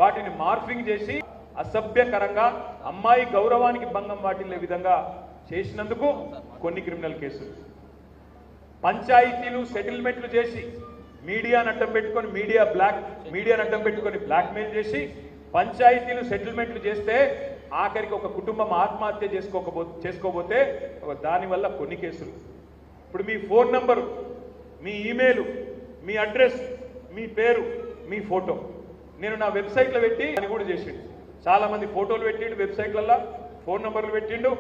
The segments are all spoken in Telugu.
వాటిని మార్ఫింగ్ చేసి అసభ్యకరంగా అమ్మాయి గౌరవానికి భంగం వాటిల్లే విధంగా చేసినందుకు కొన్ని క్రిమినల్ కేసులు, పంచాయతీలు సెటిల్మెంట్లు చేసి మీడియాను అడ్డం పెట్టుకొని మీడియాను అడ్డం పెట్టుకొని బ్లాక్మెయిల్ చేసి పంచాయతీలు సెటిల్మెంట్లు చేస్తే ఆఖరికి ఒక కుటుంబం ఆత్మహత్య చేసుకోబోతే దానివల్ల కొన్ని కేసులు. ఇప్పుడు మీ ఫోన్ నంబరు, మీ ఈమెయిల్, మీ అడ్రస్, మీ పేరు, మీ ఫోటో నేను నా వెబ్సైట్లో పెట్టి అని కూడా చేసిండు. చాలామంది ఫోటోలు పెట్టిండు, వెబ్సైట్లల్లో ఫోన్ నంబర్లు పెట్టిండు,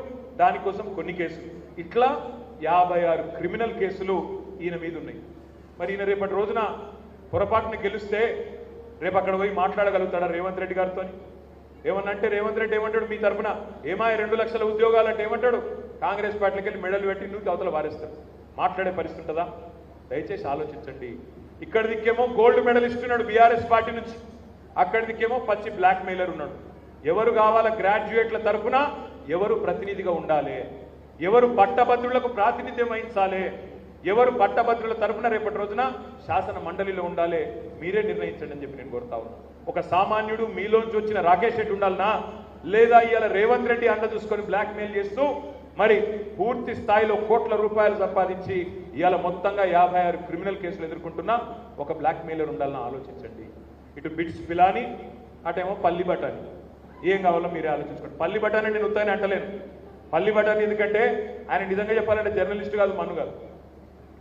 దానికోసం కొన్ని కేసులు. ఇట్లా 56 క్రిమినల్ కేసులు ఈయన మీద ఉన్నాయి. మరి ఈయన రేపటి రోజున పొరపాటున గెలిస్తే రేపు అక్కడ పోయి మాట్లాడగలుగుతాడా రేవంత్ రెడ్డి గారితో? ఏమన్నంటే రేవంత్ రెడ్డి ఏమంటాడు, మీ తరఫున ఏమాయ 2 లక్షల ఉద్యోగాలు అంటే ఏమంటాడు, కాంగ్రెస్ పార్టీకి వెళ్ళి మెడలు పెట్టి నువ్వు అవతల వారేస్తాడు. మాట్లాడే పరిస్థితి ఉంటుందా? దయచేసి ఆలోచించండి. ఇక్కడ దిక్కేమో గోల్డ్ మెడల్ ఇస్తున్నాడు బీఆర్ఎస్ పార్టీ నుంచి, అక్కడి దిక్కేమో పచ్చి బ్లాక్ మెయిలర్ ఉన్నాడు. ఎవరు కావాలా గ్రాడ్యుయేట్ల తరఫున ఎవరు ప్రతినిధిగా ఉండాలి, ఎవరు పట్టభద్రులకు ప్రాతినిధ్యం వహించాలి, ఎవరు పట్టభద్రుల తరఫున రేపటి రోజున శాసన మండలిలో ఉండాలి, మీరే నిర్ణయించండి అని చెప్పి నేను కోరుతా ఉన్నా. ఒక సామాన్యుడు మీలోంచి వచ్చిన రాకేష్ రెడ్డి ఉండాలనా, లేదా ఇవాళ రేవంత్ రెడ్డి అండ చూసుకొని బ్లాక్ మెయిల్ చేస్తూ మరి పూర్తి స్థాయిలో కోట్ల రూపాయలు సంపాదించి ఇవాళ మొత్తంగా 56 క్రిమినల్ కేసులు ఎదుర్కొంటున్నా ఒక బ్లాక్ మెయిలర్ ఉండాలని ఆలోచించండి. ఇటు బిట్స్ పిలాని, అటేమో పల్లి బటాని. ఏం కావాలో మీరే ఆలోచించుకోండి. పల్లి బటాని నేను ఉత్తానే అంటలేను. పల్లి బటాని ఎందుకంటే ఆయన నిజంగా చెప్పాలంటే జర్నలిస్ట్ కాదు, మన్ను కాదు.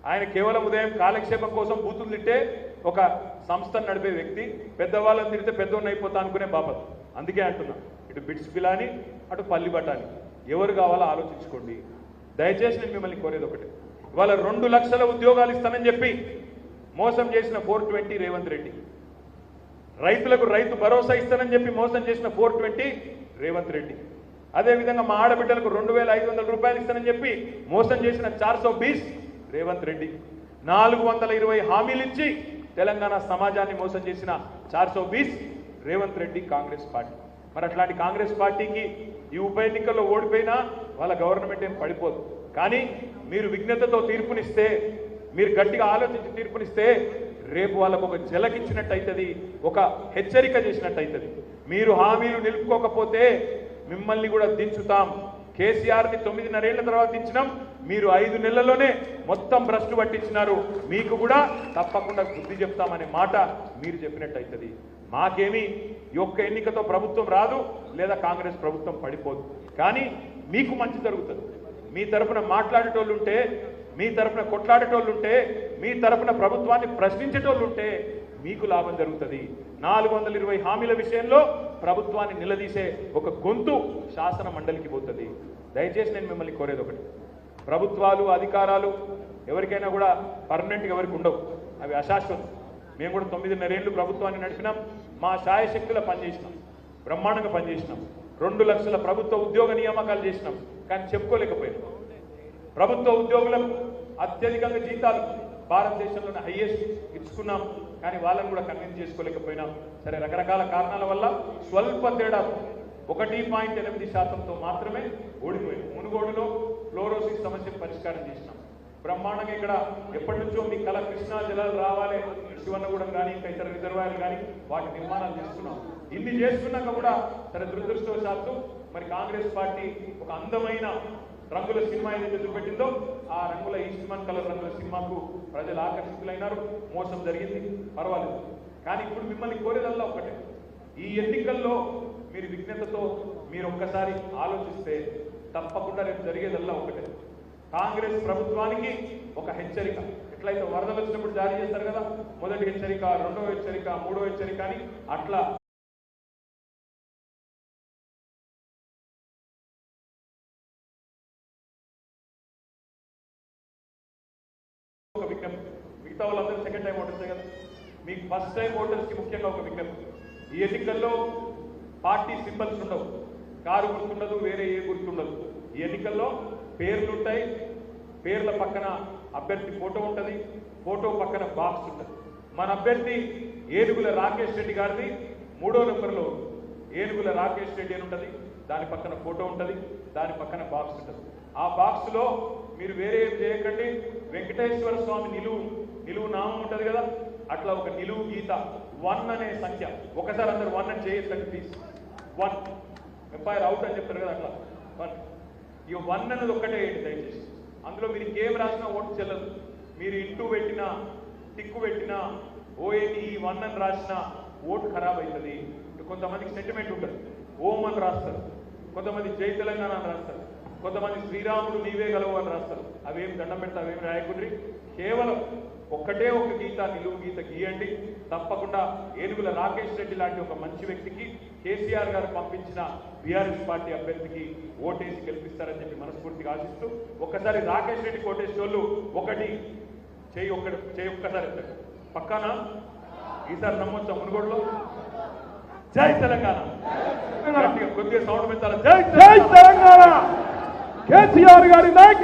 ఆయన కేవలం ఉదయం కాలక్షేపం కోసం బూతులు తిట్టే ఒక సంస్థను నడిపే వ్యక్తి. పెద్దవాళ్ళని తిడితే పెద్దోడిని అయిపోతా అనుకునే బాపత్. అందుకే అంటున్నా, ఇటు బిట్స్ పిలాని, అటు పల్లి బటాని, ఎవరు కావాలో ఆలోచించుకోండి. దయచేసి నేను మిమ్మల్ని కోరేది ఒకటి, ఇవాళ 2 లక్షల ఉద్యోగాలు ఇస్తానని చెప్పి మోసం చేసిన 420 రేవంత్ రెడ్డి, రైతులకు రైతు భరోసా ఇస్తానని చెప్పి మోసం చేసిన 420 రేవంత్ రెడ్డి, అదేవిధంగా మా ఆడబిడ్డలకు 2500 రూపాయలు ఇస్తానని చెప్పి మోసం చేసిన 420 రేవంత్ రెడ్డి, 420 హామీలు ఇచ్చి తెలంగాణ సమాజాన్ని మోసం చేసిన 420 రేవంత్ రెడ్డి కాంగ్రెస్ పార్టీ. మరి అట్లాంటి కాంగ్రెస్ పార్టీకి ఈ ఉప ఎన్నికల్లో ఓడిపోయినా వాళ్ళ గవర్నమెంట్ ఏం పడిపోదు. కానీ మీరు విజ్ఞతతో తీర్పునిస్తే, మీరు గట్టిగా ఆలోచించి తీర్పునిస్తే రేపు వాళ్ళకు ఒక జలకిచ్చినట్టు అవుతుంది, ఒక హెచ్చరిక చేసినట్టు అవుతుంది. మీరు హామీలు నిలుపుకోకపోతే మిమ్మల్ని కూడా దించుతాం. కేసీఆర్ని 9.5 ఏళ్ల తర్వాత దించినాం, మీరు 5 నెలల్లోనే మొత్తం భ్రష్టు పట్టించినారు, మీకు కూడా తప్పకుండా బుద్ధి చెప్తామనే మాట మీరు చెప్పినట్టు అవుతుంది. మాకేమీ ఈ ఒక్క ఎన్నికతో ప్రభుత్వం రాదు, లేదా కాంగ్రెస్ ప్రభుత్వం పడిపోదు. కానీ మీకు మంచి జరుగుతుంది. మీ తరఫున మాట్లాడేటోళ్ళు ఉంటే, మీ తరఫున కొట్లాడేటోళ్ళు ఉంటే, మీ తరఫున ప్రభుత్వాన్ని ప్రశ్నించేటోళ్ళు ఉంటే మీకు లాభం జరుగుతుంది. 420 హామీల విషయంలో ప్రభుత్వాన్ని నిలదీసే ఒక గొంతు శాసన మండలికి పోతుంది. దయచేసి నేను మిమ్మల్ని కోరేది ఒకటి, ప్రభుత్వాలు అధికారాలు ఎవరికైనా కూడా పర్మనెంట్గా ఎవరికి ఉండవు, అవి అశాశ్వతం. మేము కూడా 9.5 ఏళ్ళు ప్రభుత్వాన్ని నడిపినాం, మా శాయశక్తుల పనిచేసినాం, బ్రహ్మాండంగా పనిచేసినాం, 2 లక్షల ప్రభుత్వ ఉద్యోగ నియామకాలు చేసినాం. కానీ చెప్పుకోలేకపోయినాం. ప్రభుత్వ ఉద్యోగులకు అత్యధికంగా జీతాలు భారతదేశంలోనే హైయెస్ట్ ఇచ్చుకున్నాం, కానీ వాళ్ళని కూడా కన్విన్స్ చేసుకోలేకపోయినాం. సరే, రకరకాల కారణాల వల్ల స్వల్ప తేడా 1.8% మాత్రమే ఓడిపోయింది. మునుగోడులో ఫ్లోరోసిస్ సమస్యను పరిష్కారం చేసినాం. బ్రహ్మాండంగా ఇక్కడ ఎప్పటి నుంచో మీ కళ కృష్ణా జలాలు రావాలి, శివన్నగూడెం కానీ ఇంకా ఇతర రిజర్వాయర్లు కానీ వాటి నిర్మాణాలు చేస్తున్నాం. ఇన్ని చేస్తున్నాక కూడా సరే దురదృష్టవశాత్తు మరి కాంగ్రెస్ పార్టీ ఒక అందమైన రంగుల సినిమా ఏదైతే చూపెట్టిందో ఆ రంగుల ఈస్ట్మన్ కలర్ రంగుల సినిమాకు ప్రజలు ఆకర్షితులైనారు. మోసం జరిగింది, పర్వాలేదు. కానీ ఇప్పుడు మిమ్మల్ని కోరేదల్లా ఒకటే, ఈ ఎన్నికల్లో మీరు విజ్ఞతతో మీరు ఒక్కసారి ఆలోచిస్తే తప్పకుండా రేపు జరిగేదల్లా ఒకటే, కాంగ్రెస్ ప్రభుత్వానికి ఒక హెచ్చరిక. ఎట్లయితే వరదలు వచ్చినప్పుడు జారీ చేస్తారు కదా, మొదటి హెచ్చరిక, 2వ హెచ్చరిక, 3వ హెచ్చరిక అని అట్లా ఒక విజ్ఞప్తి. మిగతా వాళ్ళందరూ సెకండ్ టైం ఓటర్సే కదా, మీకు ఫస్ట్ టైం ఓటర్స్కి ముఖ్యంగా ఒక విజ్ఞప్తి. ఈ ఎన్నికల్లో పార్టీ సింబల్స్ ఉండవు, కారు గుర్తుండదు, వేరే ఏ గుర్తుండదు. ఈ ఎన్నికల్లో పేర్లుంటాయి, పేర్ల పక్కన అభ్యర్థి ఫోటో ఉంటుంది, ఫోటో పక్కన బాక్స్ ఉంటుంది. మన అభ్యర్థి ఏనుగుల రాకేష్ రెడ్డి గారిది 3వ నెంబర్లో ఏనుగుల రాకేష్ రెడ్డి అని ఉంటుంది, దాని పక్కన ఫోటో ఉంటుంది, దాని పక్కన బాక్స్ ఉంటుంది. ఆ బాక్స్లో మీరు వేరే ఏం చేయకండి, వెంకటేశ్వర స్వామి నిలువు నామం ఉంటుంది కదా, అట్లా ఒక నిలువు గీత 1 అనే సంఖ్య. ఒకసారి అందరు 1 అని చేయొద్దండి ప్లీజ్. 1 ఎంపైర్ అవుట్ అని చెప్తారు కదా, అట్లా 1. ఈ 1 అన్నది ఒక్కటే వేయండి దయచేసి. అందులో మీరు ఇంకేం రాసినా ఓటు చెల్లదు. మీరు ఇంటూ పెట్టినా టిక్కు పెట్టినా ఓఏటి 1 అని రాసినా ఓటు ఖరాబ్ అవుతుంది. కొంతమందికి సెంటిమెంట్ ఉంటుంది, ఓం అని రాస్తారు, కొంతమంది జై తెలంగాణ అని రాస్తారు, కొంతమంది శ్రీరాముడు నీవే గలవు అని రాస్తారు. అవేం దండం పెడతా అవేం రాయకుండ్రి. కేవలం ఒక్కటే ఒక గీత నిలువు గీత గీయండి. తప్పకుండా ఏనుగుల రాకేష్ రెడ్డి లాంటి ఒక మంచి వ్యక్తికి కేసీఆర్ గారు పంపించిన బీఆర్ఎస్ పార్టీ అభ్యర్థికి ఓటేసి గెలిపిస్తారని చెప్పి మనస్ఫూర్తిగా ఆశిస్తూ, ఒక్కసారి రాకేష్ రెడ్డి ఓటేసే వాళ్ళు ఒకటి చేయి ఒక్కసారి పక్కానా? ఈసారి నమ్మొచ్చా మునుగోడులో? జై తెలంగాణ. కొద్దిగా సౌండ్ పెంచాలి. జై తెలంగాణ. కేసీఆర్ గారి నాయకత్వం.